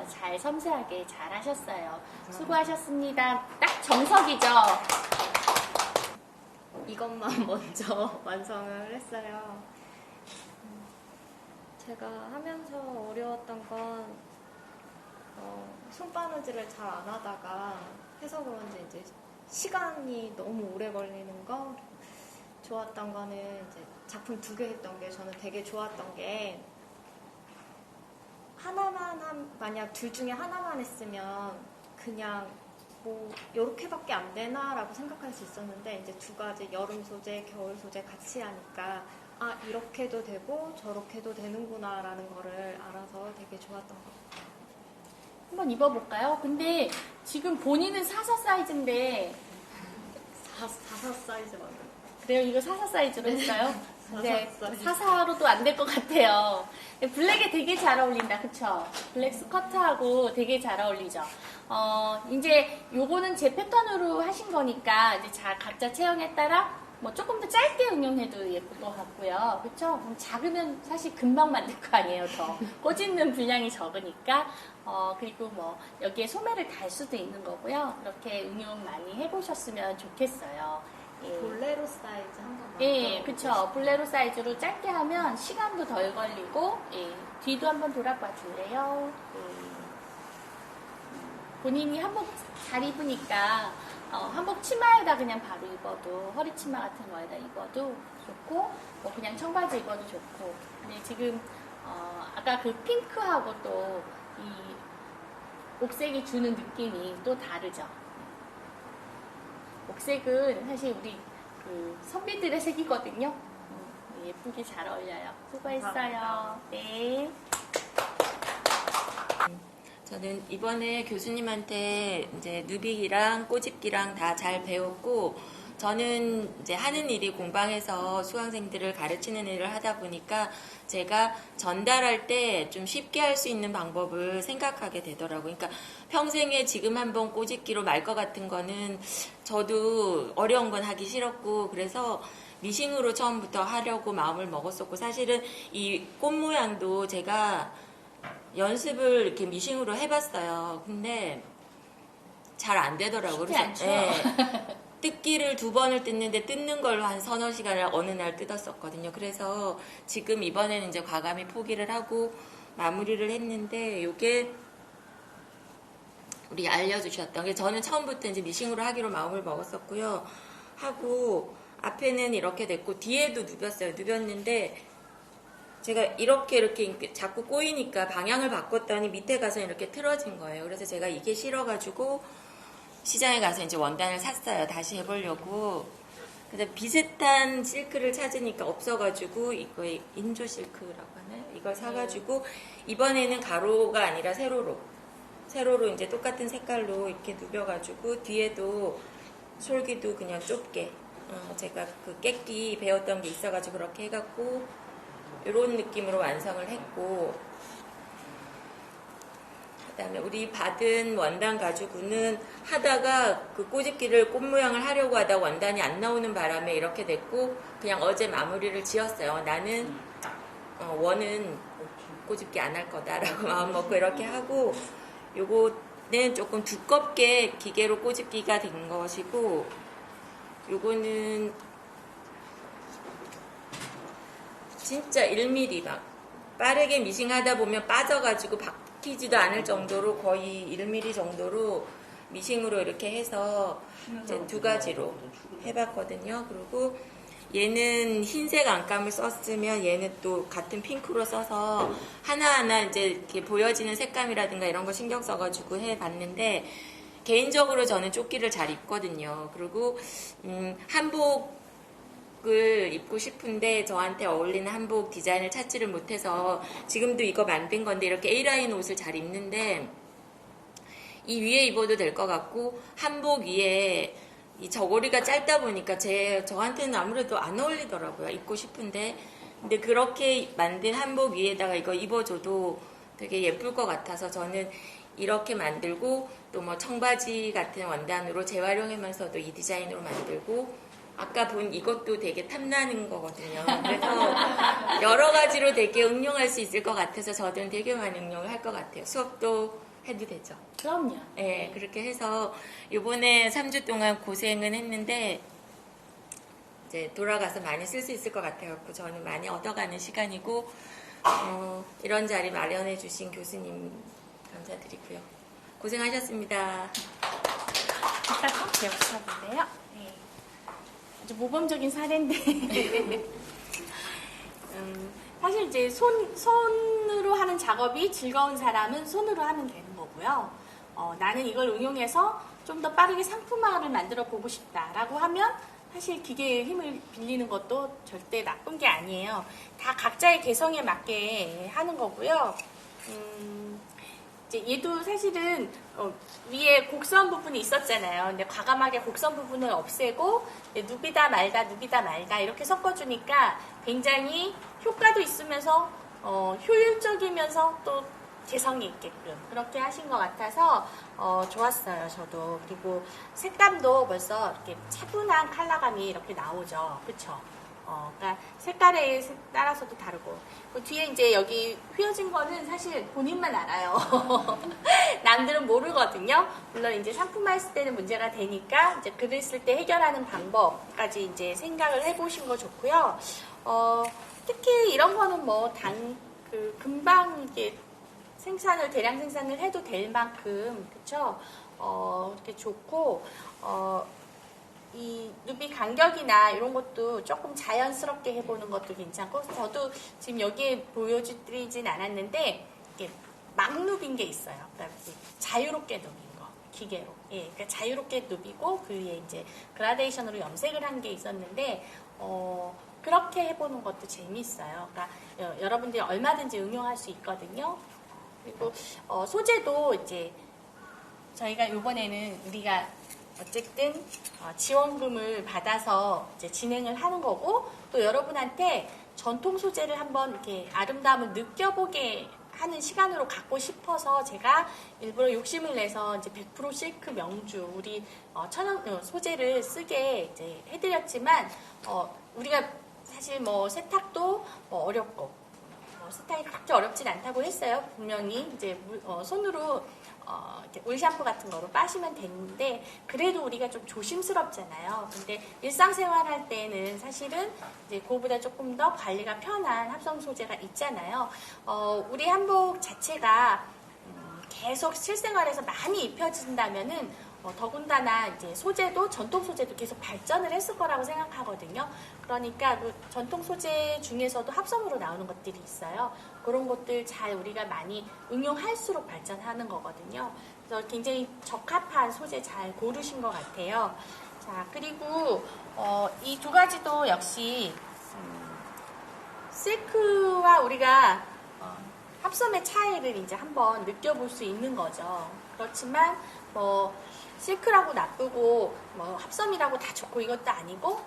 잘 섬세하게 잘 하셨어요. 수고하셨습니다. 딱 정석이죠? 이것만 먼저 완성을 했어요. 제가 하면서 어려웠던 건 손바느질을 잘 안 하다가 해서 그런지 이제 시간이 너무 오래 걸리는 거. 좋았던 거는 이제 작품 2개 했던 게 저는 되게 좋았던 게 만약 둘 중에 하나만 했으면 그냥 요렇게밖에 안 되나라고 생각할 수 있었는데 이제 2가지 여름 소재, 겨울 소재 같이 하니까 이렇게도 되고 저렇게도 되는구나라는 거를 알아서 되게 좋았던 것 같아요. 한번 입어볼까요? 근데 지금 본인은 44 사이즈인데 44 사이즈 맞아요. 그래요? 이거 44 사이즈로 했어요? 네, 44 44로도 안 될 것 같아요. 블랙에 되게 잘 어울린다, 그쵸? 블랙 스커트하고 되게 잘 어울리죠? 이제 요거는 제 패턴으로 하신 거니까 이제 각자 체형에 따라 조금 더 짧게 응용해도 예쁠 것 같고요. 그쵸? 작으면 사실 금방 만들 거 아니에요, 더. 꽂는 분량이 적으니까. 그리고 여기에 소매를 달 수도 있는 거고요. 이렇게 응용 많이 해보셨으면 좋겠어요. 예. 볼레로 사이즈 한번 예, 그쵸. 볼레로 사이즈로 짧게 하면 시간도 덜 걸리고, 예. 뒤도 한번 돌아봐 줄래요? 예. 본인이 한복 잘 입으니까, 한복 치마에다 그냥 바로 입어도, 허리 치마 같은 거에다 입어도 좋고, 그냥 청바지 입어도 좋고. 근데 지금, 아까 그 핑크하고 또, 이 옥색이 주는 느낌이 또 다르죠. 옥색은 사실 우리 선비들의 색이거든요. 예쁘게 잘 어울려요. 수고했어요. 감사합니다. 네. 저는 이번에 교수님한테 이제 누비기랑 꼬집기랑 다 잘 배웠고, 저는 이제 하는 일이 공방에서 수강생들을 가르치는 일을 하다 보니까 제가 전달할 때 좀 쉽게 할 수 있는 방법을 생각하게 되더라고요. 그러니까 평생에 지금 한번 꼬집기로 말 것 같은 거는 저도 어려운 건 하기 싫었고, 그래서 미싱으로 처음부터 하려고 마음을 먹었었고, 사실은 이 꽃 모양도 제가 연습을 이렇게 미싱으로 해봤어요. 근데 잘 안 되더라고요. 쉽지 않죠. 뜯기를 2번을 뜯는데 뜯는 걸로 한 서너 시간을 어느 날 뜯었었거든요. 그래서 지금 이번에는 이제 과감히 포기를 하고 마무리를 했는데, 요게 우리 알려주셨던 게, 저는 처음부터 이제 미싱으로 하기로 마음을 먹었었고요. 하고 앞에는 이렇게 됐고 뒤에도 누볐어요. 누볐는데 제가 이렇게 자꾸 꼬이니까 방향을 바꿨더니 밑에 가서 이렇게 틀어진 거예요. 그래서 제가 이게 싫어가지고 시장에 가서 이제 원단을 샀어요. 다시 해보려고. 그래서 비슷한 실크를 찾으니까 없어가지고 이거 인조 실크라고 하나요? 이걸 사가지고 이번에는 가로가 아니라 세로로 이제 똑같은 색깔로 이렇게 누벼가지고 뒤에도 솔기도 그냥 좁게 제가 그 깨끼 배웠던 게 있어가지고 그렇게 해갖고 이런 느낌으로 완성을 했고, 그다음에 우리 받은 원단 가지고는 하다가 그 꼬집기를 꽃 모양을 하려고 하다 원단이 안 나오는 바람에 이렇게 됐고, 그냥 어제 마무리를 지었어요. 나는 원은 꼬집기 안 할 거다라고 마음 먹고 이렇게 하고, 요거는 조금 두껍게 기계로 꼬집기가 된 것이고, 요거는 진짜 1mm 막 빠르게 미싱하다 보면 빠져가지고 박히지도 않을 정도로 거의 1mm 정도로 미싱으로 이렇게 해서 이제 2가지로 해봤거든요. 그리고 얘는 흰색 안감을 썼으면 얘는 또 같은 핑크로 써서 하나하나 이제 이렇게 보여지는 색감이라든가 이런 거 신경 써가지고 해봤는데, 개인적으로 저는 조끼를 잘 입거든요. 그리고 한복을 입고 싶은데 저한테 어울리는 한복 디자인을 찾지를 못해서 지금도 이거 만든 건데, 이렇게 A라인 옷을 잘 입는데 이 위에 입어도 될 것 같고, 한복 위에 이 저고리가 짧다 보니까 저한테는 아무래도 안 어울리더라고요. 입고 싶은데. 근데 그렇게 만든 한복 위에다가 이거 입어줘도 되게 예쁠 것 같아서 저는 이렇게 만들고, 또 뭐 청바지 같은 원단으로 재활용하면서도 이 디자인으로 만들고, 아까 본 이것도 되게 탐나는 거거든요. 그래서 여러 가지로 되게 응용할 수 있을 것 같아서 저는 되게 많이 응용을 할 것 같아요. 수업도 해도 되죠. 그럼요. 네, 그렇게 해서 요번에 3주 동안 고생은 했는데 이제 돌아가서 많이 쓸 수 있을 것 같아요. 저는 많이 얻어가는 시간이고, 이런 자리 마련해 주신 교수님 감사드리고요. 고생하셨습니다. 이따가 배워주셔볼래요? 네. 아주 모범적인 사례인데 사실 이제 손으로 하는 작업이 즐거운 사람은 손으로 하면 되는 거고요. 나는 이걸 응용해서 좀 더 빠르게 상품화를 만들어 보고 싶다라고 하면 사실 기계의 힘을 빌리는 것도 절대 나쁜 게 아니에요. 다 각자의 개성에 맞게 하는 거고요. 이제 얘도 사실은 위에 곡선 부분이 있었잖아요. 근데 과감하게 곡선 부분을 없애고 누비다 말다 이렇게 섞어주니까 굉장히 효과도 있으면서 효율적이면서 또 개성이 있게끔 그렇게 하신 것 같아서 좋았어요. 저도. 그리고 색감도 벌써 이렇게 차분한 컬러감이 이렇게 나오죠. 그쵸? 그러니까 색깔에 따라서도 다르고. 그 뒤에 이제 여기 휘어진 거는 사실 본인만 알아요. 남들은 모르거든요. 물론 이제 상품화했을 때는 문제가 되니까 이제 글을 쓸 때 해결하는 방법까지 이제 생각을 해보신 거 좋고요. 특히 이런 거는 뭐 금방 이게 대량 생산을 해도 될 만큼, 그쵸? 이렇게 좋고, 이 누비 간격이나 이런 것도 조금 자연스럽게 해보는 것도 괜찮고, 저도 지금 여기에 보여드리진 않았는데 이게 막 누빈 게 있어요. 그러니까 자유롭게 누빈 거, 기계로. 예, 그러니까 자유롭게 누비고 그 위에 이제 그라데이션으로 염색을 한 게 있었는데 그렇게 해보는 것도 재미있어요. 그러니까 여러분들이 얼마든지 응용할 수 있거든요. 그리고 소재도 이제 저희가 이번에는 우리가 어쨌든 지원금을 받아서 이제 진행을 하는 거고, 또 여러분한테 전통 소재를 한번 이렇게 아름다움을 느껴보게 하는 시간으로 갖고 싶어서 제가 일부러 욕심을 내서 이제 100% 실크 명주 우리 천연 소재를 쓰게 이제 해드렸지만, 우리가 사실 뭐 세탁도 어렵고 세탁이 그렇게 어렵진 않다고 했어요. 분명히 이제 손으로 이렇게 울 샴푸 같은 거로 빠시면 되는데 그래도 우리가 좀 조심스럽잖아요. 근데 일상생활 할 때는 사실은 이제 그거보다 조금 더 관리가 편한 합성 소재가 있잖아요. 우리 한복 자체가 계속 실생활에서 많이 입혀진다면은 더군다나 이제 소재도 전통 소재도 계속 발전을 했을 거라고 생각하거든요. 그러니까 그 전통 소재 중에서도 합성으로 나오는 것들이 있어요. 그런 것들 잘 우리가 많이 응용할수록 발전하는 거거든요. 그래서 굉장히 적합한 소재 잘 고르신 것 같아요. 자, 그리고 이 두 가지도 역시 실크와 우리가 합성의 차이를 이제 한번 느껴볼 수 있는 거죠. 그렇지만 뭐 실크라고 나쁘고 뭐 합성이라고 다 좋고 이것도 아니고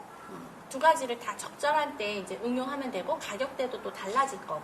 두 가지를 다 적절한 때 이제 응용하면 되고 가격대도 또 달라질 거고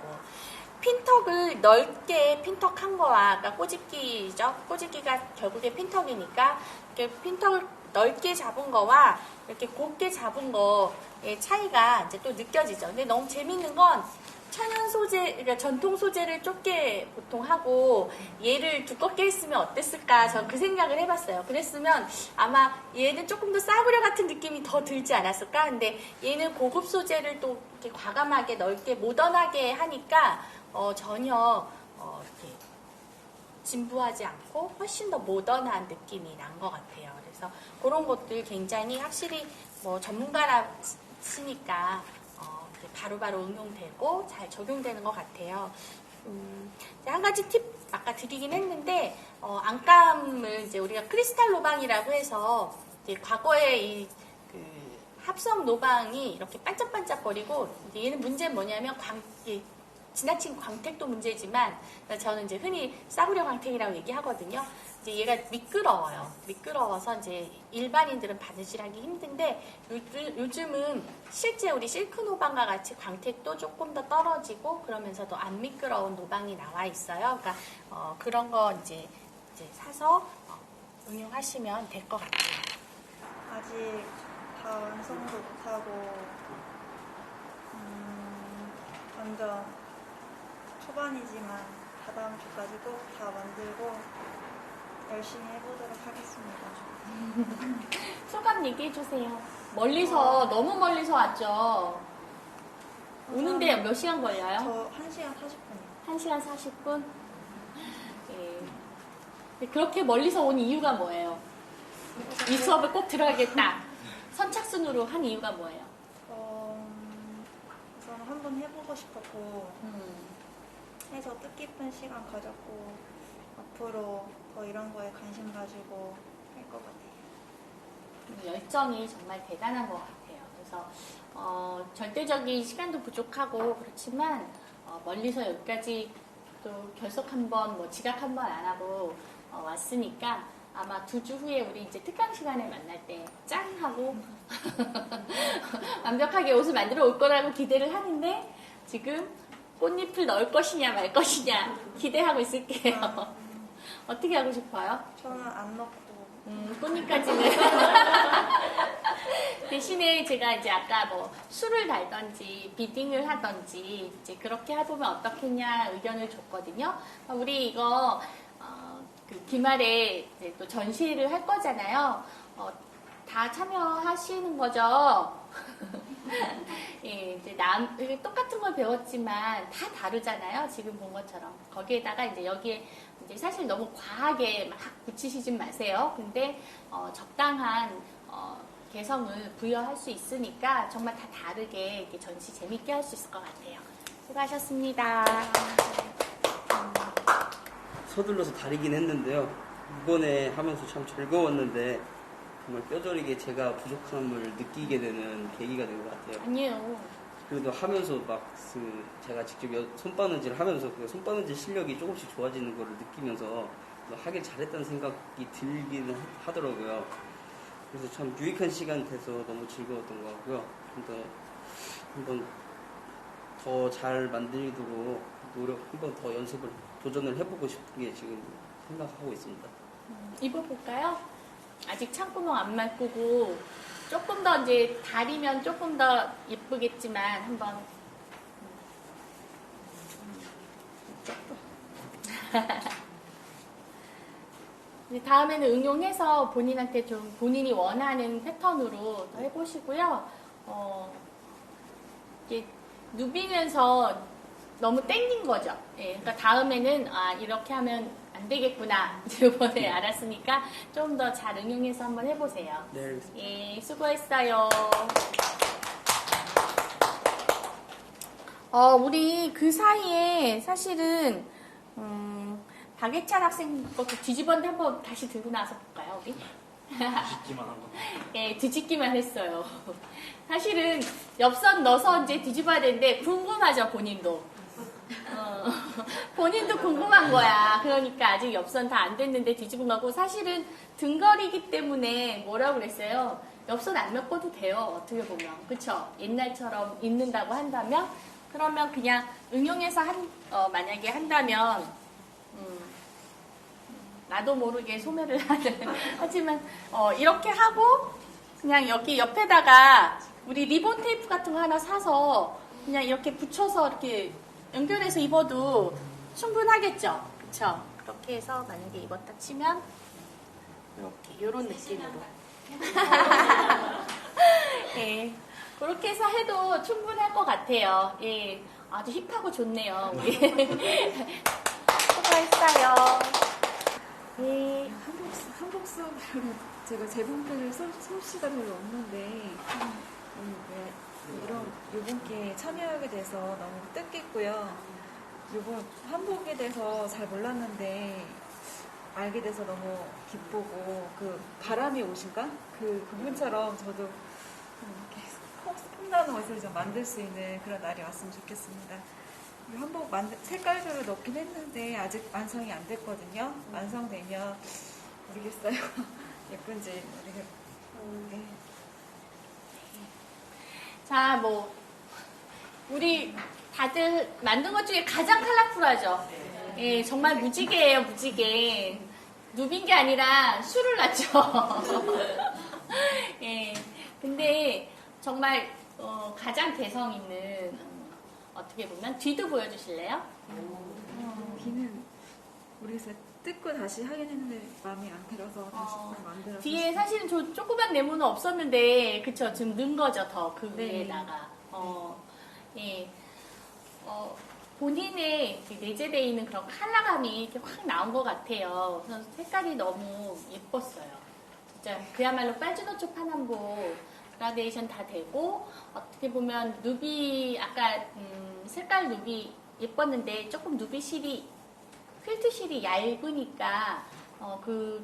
핀턱을 넓게 핀턱한 거와 그러니까 꼬집기죠. 꼬집기가 결국에 핀턱이니까 이렇게 핀턱을 넓게 잡은 거와 이렇게 곱게 잡은 거의 차이가 이제 또 느껴지죠. 근데 너무 재밌는 건 천연 소재, 그러니까 전통 소재를 좁게 보통 하고 얘를 두껍게 했으면 어땠을까 전 그 생각을 해봤어요. 그랬으면 아마 얘는 조금 더 싸구려 같은 느낌이 더 들지 않았을까? 근데 얘는 고급 소재를 또 이렇게 과감하게 넓게 모던하게 하니까 전혀 이렇게 진부하지 않고 훨씬 더 모던한 느낌이 난 것 같아요. 그래서 그런 것들 굉장히 확실히 뭐 전문가라시니까 바로바로 응용되고 잘 적용되는 것 같아요. 한 가지 팁 아까 드리긴 했는데 안감을 이제 우리가 크리스탈 노방이라고 해서 이제 과거에 이 합성 노방이 이렇게 반짝반짝거리고 얘는 문제는 뭐냐면 지나친 광택도 문제지만 저는 이제 흔히 싸구려 광택이라고 얘기하거든요. 이제 얘가 미끄러워요. 미끄러워서 이제 일반인들은 바느질하기 힘든데 요즘은 실제 우리 실크 노방과 같이 광택도 조금 더 떨어지고 그러면서도 안 미끄러운 노방이 나와 있어요. 그러니까 그런 거 이제 사서 응용하시면 될 것 같아요. 아직 다 완성도 못하고 완전 초반이지만 다다음 주까지 꼭 다 만들고 열심히 해보도록 하겠습니다. 소감 얘기해 주세요. 너무 멀리서 왔죠? 오는데 몇 시간 걸려요? 저 1시간 40분이요. 1시간 40분? 예. 그렇게 멀리서 온 이유가 뭐예요? 이 수업을 꼭 들어야겠다. 선착순으로 한 이유가 뭐예요? 우선 한번 해보고 싶었고 해서 뜻깊은 시간 가졌고 앞으로 더 이런 거에 관심 가지고 할 것 같아요. 열정이 정말 대단한 것 같아요. 그래서 절대적인 시간도 부족하고 그렇지만 멀리서 여기까지 또 결석 한번 뭐 지각 한번 안 하고 왔으니까 아마 2주 후에 우리 이제 특강 시간에 만날 때 짱 하고 완벽하게 옷을 만들어 올 거라고 기대를 하는데 지금 꽃잎을 넣을 것이냐 말 것이냐 기대하고 있을게요. 어떻게 하고 싶어요? 저는 안 넣고 꽃잎까지는 대신에 제가 이제 아까 뭐 술을 달던지 비딩을 하던지 이제 그렇게 해보면 어떻겠냐 의견을 줬거든요. 우리 이거 그 기말에 이제 또 전시를 할 거잖아요. 다 참여하시는 거죠? 예, 이제 똑같은 걸 배웠지만 다 다르잖아요. 지금 본 것처럼. 거기에다가 이제 여기에 이제 사실 너무 과하게 막 붙이시지 마세요. 근데 적당한 개성을 부여할 수 있으니까 정말 다 다르게 이렇게 전시 재밌게 할 수 있을 것 같아요. 수고하셨습니다. 서둘러서 다리긴 했는데요. 이번에 하면서 참 즐거웠는데 정말 뼈저리게 제가 부족함을 느끼게 되는 계기가 된 것 같아요. 아니에요. 그래도 하면서 막 제가 직접 손바느질을 하면서 그 손바느질 실력이 조금씩 좋아지는 걸 느끼면서 하길 잘했다는 생각이 들기는 하더라고요. 그래서 참 유익한 시간 돼서 너무 즐거웠던 것 같고요. 한번 더 잘 만들도록 한번 더 연습을 도전을 해보고 싶은 게 지금 생각하고 있습니다. 입어볼까요? 아직 창구멍 안 말고고 조금 더 이제 다리면 조금 더 예쁘겠지만 한번 이제 다음에는 응용해서 본인한테 좀 본인이 원하는 패턴으로 더 해보시고요. 이게 누비면서 너무 땡긴 거죠. 예, 그러니까 다음에는 이렇게 하면 안 되겠구나. 이번에 알았으니까 좀 더 잘 응용해서 한번 해보세요. 네, 알겠습니다. 예, 수고했어요. 우리 그 사이에 사실은 박예찬 학생 것도 뒤집었는데 한번 다시 들고 나서 볼까요, 우리? 뒤집기만 한 거. 예, 뒤집기만 했어요. 사실은 엽선 넣어서 이제 뒤집어야 되는데 궁금하죠, 본인도. 본인도 궁금한 거야. 그러니까 아직 엽선 다 안 됐는데 뒤집은 거고, 사실은 등거리기 때문에 뭐라고 그랬어요? 엽선 안 메꿔도 돼요, 어떻게 보면. 그쵸? 옛날처럼 입는다고 한다면, 그러면 그냥 응용해서 만약에 한다면, 나도 모르게 소매를 하지만, 이렇게 하고, 그냥 여기 옆에다가 우리 리본 테이프 같은 거 하나 사서 그냥 이렇게 붙여서 이렇게 연결해서 입어도 충분하겠죠? 그쵸? 그렇게 해서 만약에 입었다 치면, 이렇게, 요런 느낌으로. 예. 그렇게 해서 해도 충분할 것 같아요. 예. 아주 힙하고 좋네요, 우리. 수고했어요. 예. 한복 수업을 제가 재봉틀을 솜씨가 별로 없는데 요번 기회에 참여하게 돼서 너무 뜻깊고요. 요번 한복에 대해서 잘 몰랐는데 알게 돼서 너무 기쁘고, 그 바람이 오신가? 그분처럼 저도 이렇게 폼나는 옷을 좀 만들 수 있는 그런 날이 왔으면 좋겠습니다. 이 한복 색깔별로 넣긴 했는데 아직 완성이 안 됐거든요. 완성되면 모르겠어요. 예쁜지 모르겠고. 네. 자, 우리 다들 만든 것 중에 가장 컬러풀하죠? 예, 정말 무지개예요, 무지개. 누빈 게 아니라 술을 놨죠. 예, 근데 정말 가장 개성 있는, 어떻게 보면 뒤도 보여주실래요? 뒤는 모르겠어요. 뜯고 다시 하긴 했는데 마음에 안 들어서 다시 만들어서. 뒤에 사실은 저 조그만 네모는 없었는데, 그쵸? 지금 넣은 거죠, 더 그 위에다가. 예. 본인의 내재되어 있는 그런 컬러감이 이렇게 확 나온 것 같아요. 그래서 색깔이 너무 예뻤어요. 진짜 그야말로 빨주노초 파남보 그라데이션 다 되고, 어떻게 보면 누비, 아까 색깔 누비 예뻤는데 조금 누비 실이, 퀼트 실이 얇으니까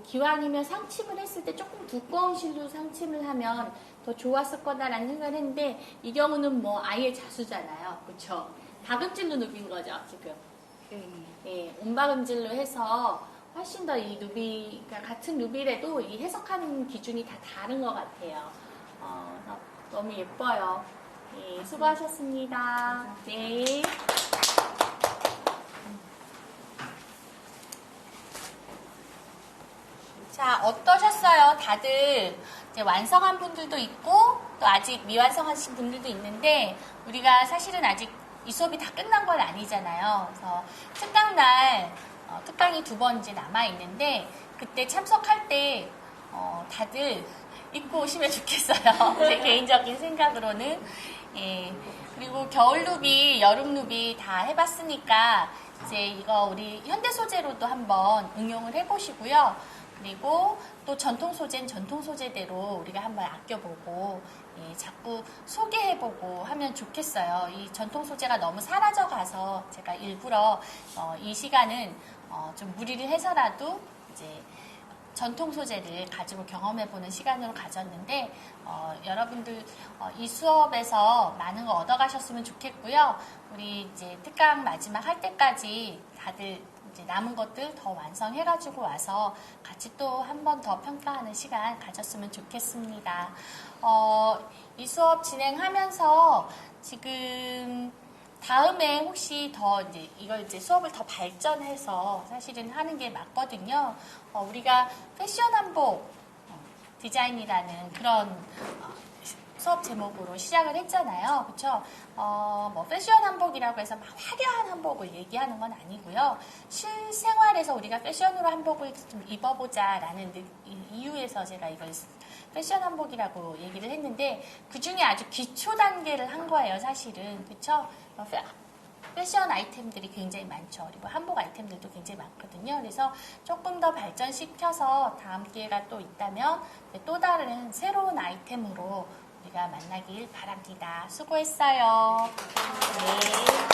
기왕이면 상침을 했을 때 조금 두꺼운 실로 상침을 하면 더 좋았을 거다라는 생각을 했는데, 이 경우는 아예 자수잖아요. 그쵸? 박음질로 누빈 거죠, 지금. 예, 온박음질로 해서 훨씬 더 이 누비, 그러니까 같은 누비래도 이 해석하는 기준이 다 다른 것 같아요. 그래서 너무 예뻐요. 예, 수고하셨습니다. 네. 자, 어떠셨어요? 다들 이제 완성한 분들도 있고 또 아직 미완성하신 분들도 있는데, 우리가 사실은 아직 이 수업이 다 끝난 건 아니잖아요. 그래서 특강날 특강이 2번 이제 남아 있는데, 그때 참석할 때 다들 입고 오시면 좋겠어요. 제 개인적인 생각으로는. 예. 그리고 겨울 누비, 여름 누비 다 해봤으니까 이제 이거 우리 현대 소재로도 한번 응용을 해보시고요. 그리고 또 전통 소재는 전통 소재대로 우리가 한번 아껴보고, 예, 자꾸 소개해보고 하면 좋겠어요. 이 전통 소재가 너무 사라져가서 제가 일부러 이 시간은 좀 무리를 해서라도 이제 전통 소재를 가지고 경험해보는 시간으로 가졌는데, 여러분들 이 수업에서 많은 거 얻어가셨으면 좋겠고요. 우리 이제 특강 마지막 할 때까지 다들 이제 남은 것들 더 완성해가지고 와서 같이 또 한 번 더 평가하는 시간 가졌으면 좋겠습니다. 이 수업 진행하면서 지금 다음에 혹시 더 이제 이걸 이제 수업을 더 발전해서 사실은 하는 게 맞거든요. 우리가 패션 한복 디자인이라는 그런 수업 제목으로 시작을 했잖아요. 그쵸? 뭐 패션 한복이라고 해서 막 화려한 한복을 얘기하는 건 아니고요. 실생활에서 우리가 패션으로 한복을 좀 입어보자라는 이유에서 제가 이걸 패션 한복이라고 얘기를 했는데 그 중에 아주 기초 단계를 한 거예요, 사실은. 그쵸? 패션 아이템들이 굉장히 많죠. 그리고 한복 아이템들도 굉장히 많거든요. 그래서 조금 더 발전시켜서 다음 기회가 또 있다면 또 다른 새로운 아이템으로 우리가 만나길 바랍니다. 수고했어요. 네.